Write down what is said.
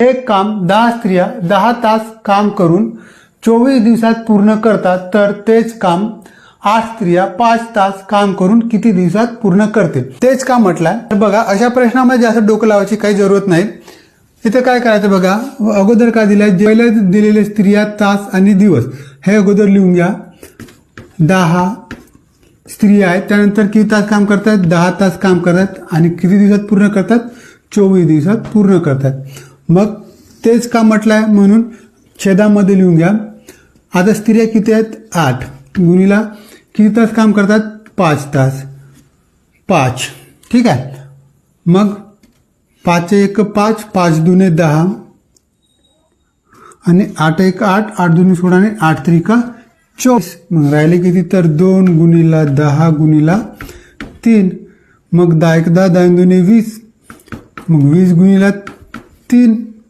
एक काम 10 स्त्रिया 10 तास काम करून 24 दिवसात पूर्ण करतात, तर तेच काम 8 स्त्रिया 5 तास काम करून किती दिवसात पूर्ण करतील? तेच काम म्हटलंय. तर बघा, अशा प्रश्नामध्ये जास्त डोकं लावायची काही जरूरत नाही. इथे काय करायचं बघा, अगोदर काय दिलंय, पहिल्या दिलेले स्त्रिया, तास आणि दिवस हे अगोदर लिहून घ्या. 10 स्त्रिया आहेत, त्यानंतर किती तास काम करतात? 10 तास काम करतात आणि किती दिवसात पूर्ण करतात? 24 दिवसात पूर्ण करतात. मग तेच काम म्हटलंय म्हणून छेदामध्ये लिहून घ्या. आता स्त्रिया किती आहेत? 8 गुणीला किती तास काम करतात? 5 तास. 5 ठीक आहे. मग 5 एक 5, 5 दुने 10 आणि 8 एक 8, 8 दुने 16 आणि 8 त्रिका 24. मग राहिले किती? तर 2 गुणीला 10 गुणीला 3. मग 10 एक 10, 10 दुने 20, मग 20 गुणीला 3